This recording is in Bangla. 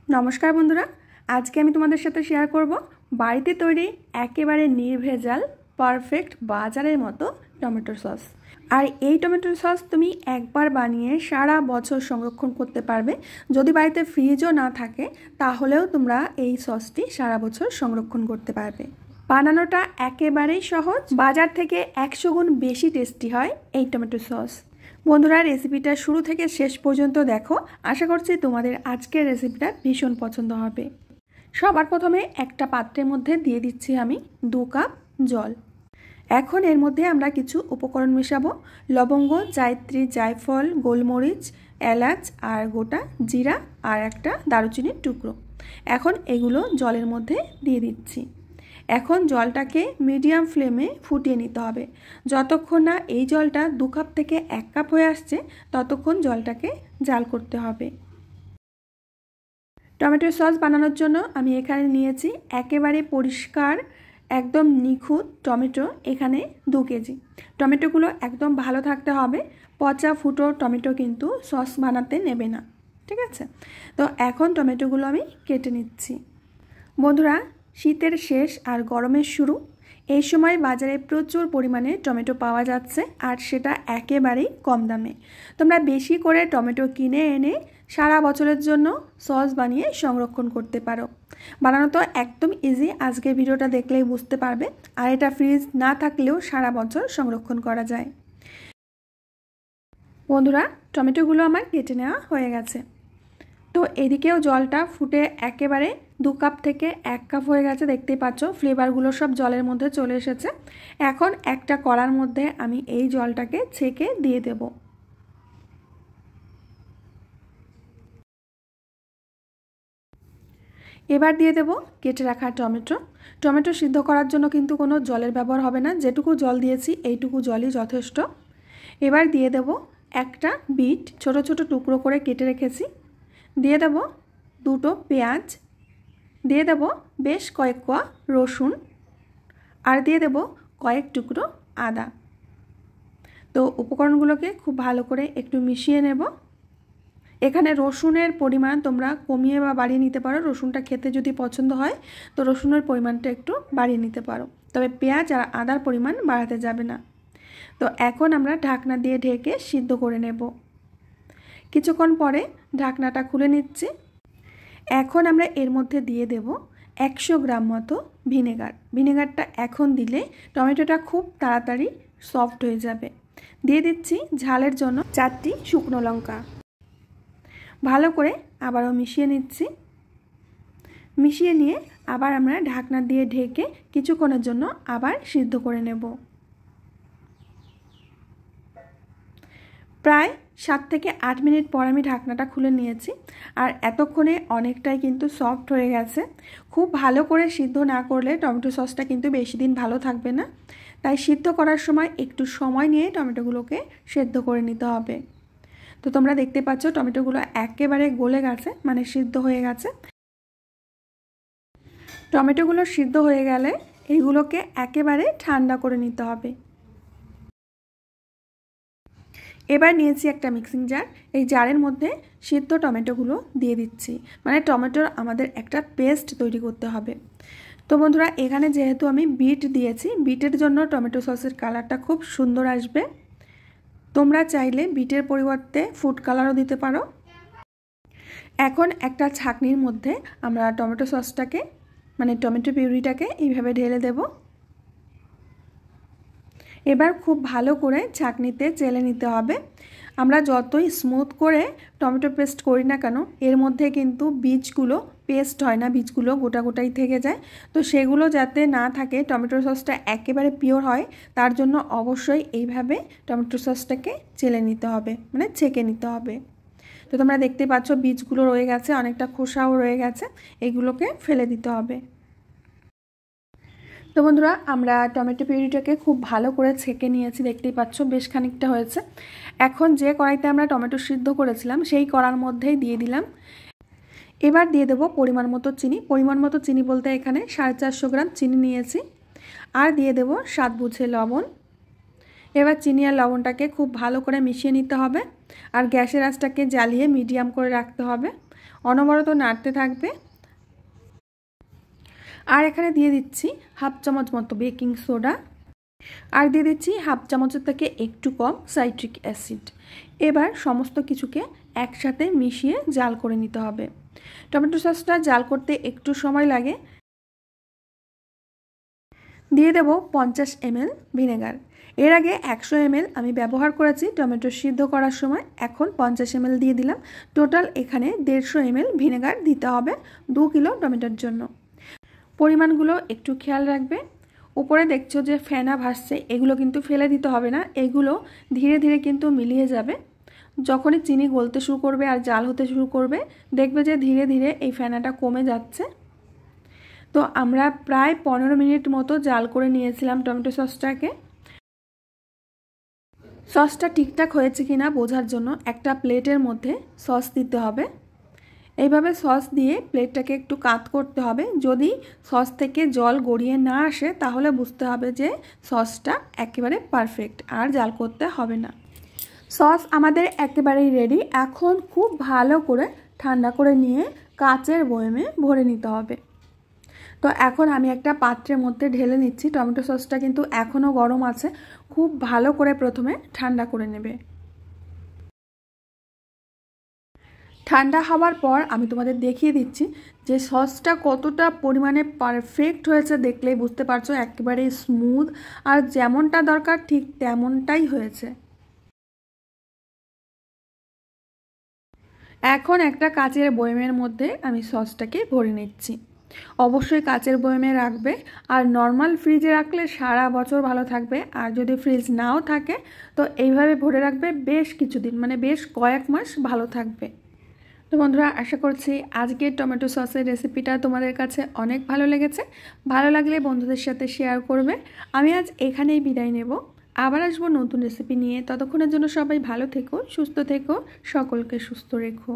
নমস্কার বন্ধুরা, আজকে আমি তোমাদের সাথে শেয়ার করব বাড়িতে তৈরি একেবারে নির্ভেজাল পারফেক্ট বাজারের মতো টমেটো সস। আর এই টমেটো সস তুমি একবার বানিয়ে সারা বছর সংরক্ষণ করতে পারবে। যদি বাড়িতে ফ্রিজও না থাকে তাহলেও তোমরা এই সসটি সারা বছর সংরক্ষণ করতে পারবে। বানানোটা একেবারেই সহজ, বাজার থেকে 100 গুণ বেশি টেস্টি হয় এই টমেটো সস। বন্ধুরা, রেসিপিটা শুরু থেকে শেষ পর্যন্ত দেখো, আশা করছি তোমাদের আজকের রেসিপিটা ভীষণ পছন্দ হবে। সবার প্রথমে একটা পাত্রের মধ্যে দিয়ে দিচ্ছি আমি 2 কাপ জল। এখন এর মধ্যে আমরা কিছু উপকরণ মেশাবো। লবঙ্গ, জায়ত্রী, জায়ফল, গোলমরিচ, এলাচ আর গোটা জিরা আর একটা দারুচিনির টুকরো। এখন এগুলো জলের মধ্যে দিয়ে দিচ্ছি। এখন জলটাকে মিডিয়াম ফ্লেমে ফুটিয়ে নিতে হবে। যতক্ষণ না এই জলটা 2 কাপ থেকে 1 কাপ হয়ে আসছে ততক্ষণ জলটাকে জাল করতে হবে। টমেটো সস বানানোর জন্য আমি এখানে নিয়েছি একেবারে পরিষ্কার একদম নিখুঁত টমেটো, এখানে 2 কেজি। টমেটোগুলো একদম ভালো থাকতে হবে, পচা ফুটো টমেটো কিন্তু সস বানাতে নেবে না, ঠিক আছে? তো এখন টমেটোগুলো আমি কেটে নিচ্ছি। বন্ধুরা, শীতের শেষ আর গরমের শুরু, এই সময় বাজারে প্রচুর পরিমাণে টমেটো পাওয়া যাচ্ছে আর সেটা একেবারেই কম দামে। তোমরা বেশি করে টমেটো কিনে এনে সারা বছরের জন্য সস বানিয়ে সংরক্ষণ করতে পারো। বানানো তো একদম ইজি, আজকের ভিডিওটা দেখলেই বুঝতে পারবে। আর এটা ফ্রিজ না থাকলেও সারা বছর সংরক্ষণ করা যায়। বন্ধুরা, টমেটোগুলো আমার কেটে নেওয়া হয়ে গেছে। তো এদিকেও জলটা ফুটে একেবারে 2 কাপ থেকে 1 কাপ হয়ে গেছে, দেখতেই পাচ্ছ ফ্লেভারগুলো সব জলের মধ্যে চলে এসেছে। এখন একটা কড়ার মধ্যে আমি এই জলটাকে ছেঁকে দিয়ে দেব। এবার দিয়ে দেব কেটে রাখা টমেটো। টমেটো সিদ্ধ করার জন্য কিন্তু কোনো জলের ব্যবহার হবে না, যেটুকু জল দিয়েছি এইটুকু জলই যথেষ্ট। এবার দিয়ে দেব একটা বিট ছোট ছোট টুকরো করে কেটে রেখেছি। দিয়ে দেব 2টো পেঁয়াজ, দিয়ে দেব বেশ কয়েক কোয়া রসুন আর দিয়ে দেব কয়েক টুকরো আদা। তো উপকরণগুলোকে খুব ভালো করে একটু মিশিয়ে নেব। এখানে রসুনের পরিমাণ তোমরা কমিয়ে বা বাড়িয়ে নিতে পারো। রসুনটা খেতে যদি পছন্দ হয় তো রসুনের পরিমাণটা একটু বাড়িয়ে নিতে পারো, তবে পেঁয়াজ আর আদার পরিমাণ বাড়াতে যাবে না। তো এখন আমরা ঢাকনা দিয়ে ঢেকে সিদ্ধ করে নেব। কিছুক্ষণ পরে ঢাকনাটা খুলে নিচ্ছি। এখন আমরা এর মধ্যে দিয়ে দেব 100 গ্রাম মতো ভিনেগার। ভিনেগারটা এখন দিলে টমেটোটা খুব তাড়াতাড়ি সফট হয়ে যাবে। দিয়ে দিচ্ছি ঝালের জন্য 4টি শুকনো লঙ্কা। ভালো করে আবারও মিশিয়ে নিচ্ছি। মিশিয়ে নিয়ে আবার আমরা ঢাকনা দিয়ে ঢেকে কিছুক্ষণের জন্য আবার সিদ্ধ করে নেব। প্রায় 7 থেকে 8 মিনিট পর আমি ঢাকনাটা খুলে নিয়েছি। আর এতক্ষণে অনেকটাই কিন্তু সফট হয়ে গেছে। খুব ভালো করে সিদ্ধ না করলে টমেটো সসটা কিন্তু বেশি দিন ভালো থাকবে না, তাই সিদ্ধ করার সময় একটু সময় নিয়ে টমেটোগুলোকে সেদ্ধ করে নিতে হবে। তো তোমরা দেখতে পাচ্ছ টমেটোগুলো একেবারে গলে গেছে, মানে সিদ্ধ হয়ে গেছে। টমেটোগুলো সিদ্ধ হয়ে গেলে এইগুলোকে একেবারে ঠান্ডা করে নিতে হবে। এবার নিয়েছি একটা মিক্সিং জার। এই জারের মধ্যে সিদ্ধ টমেটোগুলো দিয়ে দিচ্ছি, মানে টমেটোর আমাদের একটা পেস্ট তৈরি করতে হবে। তো বন্ধুরা, এখানে যেহেতু আমি বিট দিয়েছি, বিটের জন্য টমেটো সসের কালারটা খুব সুন্দর আসবে। তোমরা চাইলে বিটের পরিবর্তে ফুড কালারও দিতে পারো। এখন একটা ছাঁকনির মধ্যে আমরা টমেটো সসটাকে, মানে টমেটো পিউরিটাকে এইভাবে ঢেলে দেব। এবার খুব ভালো করে ছাঁকনিতে চেলে নিতে হবে। আমরা যতই স্মুথ করে টমেটো পেস্ট করি না কেন, এর মধ্যে কিন্তু বীজগুলো পেস্ট হয় না, বীজগুলো গোটা গোটাই থেকে যায়। তো সেগুলো যাতে না থাকে, টমেটো সসটা একেবারে পিওর হয়, তার জন্য অবশ্যই এইভাবে টমেটো সসটাকে চেলে নিতে হবে, মানে ছেঁকে নিতে হবে। তো তোমরা দেখতে পাচ্ছ বীজগুলো রয়ে গেছে, অনেকটা খোসাও রয়ে গেছে, এগুলোকে ফেলে দিতে হবে। তো বন্ধুরা, আমরা টমেটো পিউরিটাকে খুব ভালো করে ছেঁকে নিয়েছি, দেখতেই পাচ্ছ বেশ খানিকটা হয়েছে। এখন যে কড়াইতে আমরা টমেটো সিদ্ধ করেছিলাম সেই কড়ার মধ্যেই দিয়ে দিলাম। এবার দিয়ে দেব পরিমাণ মতো চিনি। পরিমাণ মতো চিনি বলতে এখানে 450 গ্রাম চিনি নিয়েছি। আর দিয়ে দেব স্বাদ বুঝে লবণ। এবার চিনি আর লবণটাকে খুব ভালো করে মিশিয়ে নিতে হবে। আর গ্যাসের আঁচটাকে জ্বালিয়ে মিডিয়াম করে রাখতে হবে। অনবরত নাড়তে থাকবে। আর এখানে দিয়ে দিচ্ছি হাফ চামচ মতো বেকিং সোডা, আর দিয়ে দিচ্ছি হাফ চামচের থেকে একটু কম সাইট্রিক অ্যাসিড। এবার সমস্ত কিছুকে একসাথে মিশিয়ে জাল করে নিতে হবে। টমেটো সসটা জাল করতে একটু সময় লাগে। দিয়ে দেব 50 ml ভিনেগার। এর আগে 100 ml আমি ব্যবহার করেছি টমেটো সিদ্ধ করার সময়, এখন 50 ml দিয়ে দিলাম। টোটাল এখানে 150 ml ভিনেগার দিতে হবে 2 কিলো টমেটোর জন্য। পরিমাণগুলো একটু খেয়াল রাখবে। উপরে দেখছো যে ফেনা ভাসছে, এগুলো কিন্তু ফেলে দিতে হবে না, এগুলো ধীরে ধীরে কিন্তু মিলিয়ে যাবে। যখনই চিনি গলতে শুরু করবে আর জাল হতে শুরু করবে, দেখবে যে ধীরে ধীরে এই ফেনাটা কমে যাচ্ছে। তো আমরা প্রায় 15 মিনিট মতো জাল করে নিয়েছিলাম টমেটো সসটাকে। সসটা ঠিকঠাক হয়েছে কিনা বোঝার জন্য একটা প্লেটের মধ্যে সস দিতে হবে। এইভাবে সস দিয়ে প্লেটটাকে একটু কাত করতে হবে। যদি সস থেকে জল গড়িয়ে না আসে তাহলে বুঝতে হবে যে সসটা একেবারে পারফেক্ট, আর জাল করতে হবে না। সস আমাদের একেবারেই রেডি। এখন খুব ভালো করে ঠান্ডা করে নিয়ে কাচের বয়ামে ভরে নিতে হবে। তো এখন আমি একটা পাত্রের মধ্যে ঢেলে নিচ্ছি। টমেটো সসটা কিন্তু এখনও গরম আছে, খুব ভালো করে প্রথমে ঠান্ডা করে নেবে। ঠান্ডা হওয়ার পর আমি তোমাদের দেখিয়ে দিচ্ছি যে সসটা কতটা পরিমাণে পারফেক্ট হয়েছে। দেখলেই বুঝতে পারছো একেবারে স্মুথ, আর যেমনটা দরকার ঠিক তেমনটাই হয়েছে। এখন একটা কাচের বয়ামের মধ্যে আমি সসটাকে ভরে নিচ্ছি। অবশ্যই কাচের বয়ামে রাখবে, আর নর্মাল ফ্রিজে রাখলে সারা বছর ভালো থাকবে। আর যদি ফ্রিজ নাও থাকে তো এইভাবে ভরে রাখবে বেশ কিছুদিন, মানে বেশ কয়েক মাস ভালো থাকবে। তো বন্ধুরা, আশা করছি আজকের টমেটো সসের রেসিপিটা তোমাদের কাছে অনেক ভালো লেগেছে। ভালো লাগলে বন্ধুদের সাথে শেয়ার করবে। আমি আজ এখানেই বিদায় নেব, আবার আসবো নতুন রেসিপি নিয়ে। ততক্ষণের জন্য সবাই ভালো থেকো, সুস্থ থেকো, সকলকে সুস্থ রেখো।